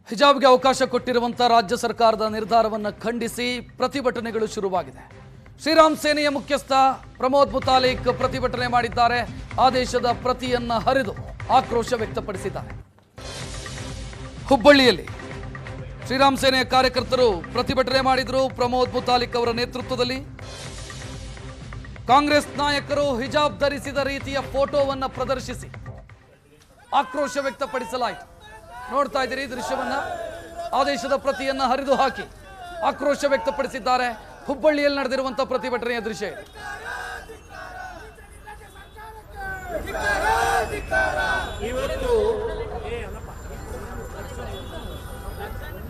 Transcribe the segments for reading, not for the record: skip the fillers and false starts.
ಹಿಜಾಬ್ಗೆ ಅವಕಾಶ ಕೊಟ್ಟಿರುವಂತ ರಾಜ್ಯ ಸರ್ಕಾರದ ನಿರ್ಧಾರವನ್ನು ಖಂಡಿಸಿ ಪ್ರತಿಭಟನೆಗಳು ಶುರುವಾಗಿದೆ. ಶ್ರೀರಾಮ್ ಸೇನೆಯ ಮುಖ್ಯಸ್ಥ ಪ್ರಮೋದ್ ಮುತಾಲಿಕ್ ಪ್ರತಿಭಟನೆ ಮಾಡಿದ್ದಾರೆ. ಆದೇಶದ ಪ್ರತಿಯನ್ನ ಹರಿದು ಆಕ್ರೋಶ ವ್ಯಕ್ತಪಡಿಸಿದ್ದಾರೆ. ಹುಬ್ಬಳ್ಳಿಯಲ್ಲಿ ಶ್ರೀರಾಮ್ ಸೇನೆಯ ಕಾರ್ಯಕರ್ತರು ಪ್ರತಿಭಟನೆ ಮಾಡಿದರು. ಪ್ರಮೋದ್ ಮುತಾಲಿಕ್ ಅವರ ನೇತೃತ್ವದಲ್ಲಿ ಕಾಂಗ್ರೆಸ್ ನಾಯಕರು ಹಿಜಾಬ್ ಧರಿಸಿದ ರೀತಿಯ ಫೋಟೋವನ್ನು ಪ್ರದರ್ಶಿಸಿ ಆಕ್ರೋಶ ವ್ಯಕ್ತಪಡಿಸಲಾಯಿತು. ನೋಡ್ತಾ ಇದ್ದೀರಿ ದೃಶ್ಯವನ್ನ. ಆದೇಶದ ಪ್ರತಿಯನ್ನ ಹರಿದು ಹಾಕಿ ಆಕ್ರೋಶ ವ್ಯಕ್ತಪಡಿಸಿದ್ದಾರೆ. ಹುಬ್ಬಳ್ಳಿಯಲ್ಲಿ ನಡೆದಿರುವಂತಹ ಪ್ರತಿಭಟನೆಯ ದೃಶ್ಯ ಇದು. ಇವತ್ತು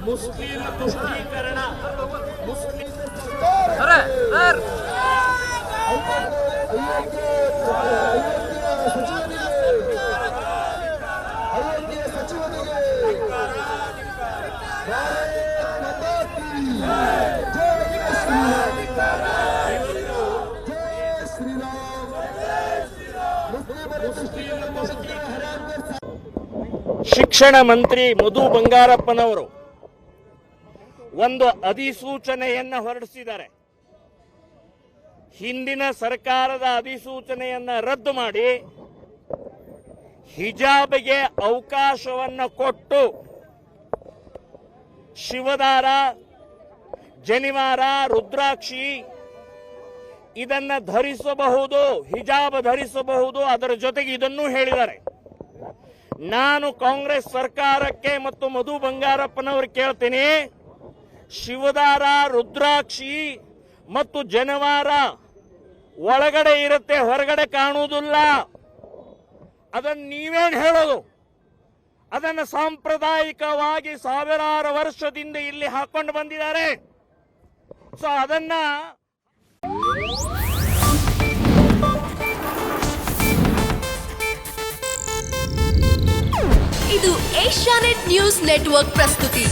ಮುಸ್ಲಿಂ ತುಷ್ಟೀಕರಣ ಶಿಕ್ಷಣ ಮಂತ್ರಿ ಮಧು ಬಂಗಾರಪ್ಪನವರು ಒಂದು ಅಧಿಸೂಚನೆಯನ್ನ ಹೊರಡಿಸಿದ್ದಾರೆ. ಹಿಂದಿನ ಸರ್ಕಾರದ ಅಧಿಸೂಚನೆಯನ್ನ ರದ್ದು ಮಾಡಿ ಹಿಜಾಬ್ಗೆ ಅವಕಾಶವನ್ನ ಕೊಟ್ಟು ಶಿವದಾರ, ಜನಿವಾರ, ರುದ್ರಾಕ್ಷಿ ಇದನ್ನ ಧರಿಸಬಹುದು, ಹಿಜಾಬ್ ಧರಿಸಬಹುದು. ಅದರ ಜೊತೆಗೆ ಇದನ್ನೂ ಹೇಳಿದ್ದಾರೆ. ನಾನು ಕಾಂಗ್ರೆಸ್ ಸರ್ಕಾರಕ್ಕೆ ಮತ್ತು ಮಧು ಬಂಗಾರಪ್ಪನವರು ಕೇಳ್ತೀನಿ, ಶಿವದಾರ, ರುದ್ರಾಕ್ಷಿ ಮತ್ತು ಜನಿವಾರ ಒಳಗಡೆ ಇರುತ್ತೆ, ಹೊರಗಡೆ ಕಾಣುವುದಿಲ್ಲ. ಅದನ್ನು ನೀವೇನು ಹೇಳೋದು? ಅದನ್ನು ಸಾಂಪ್ರದಾಯಿಕವಾಗಿ ಸಾವಿರಾರು ವರ್ಷದಿಂದ ಇಲ್ಲಿ ಹಾಕೊಂಡು ಬಂದಿದ್ದಾರೆ. ಸೊ ಅದನ್ನ ಇದು ಏಷ್ಯಾನೆಟ್ ನ್ಯೂಸ್ ನೆಟ್ವರ್ಕ್ ಪ್ರಸ್ತುತಿ.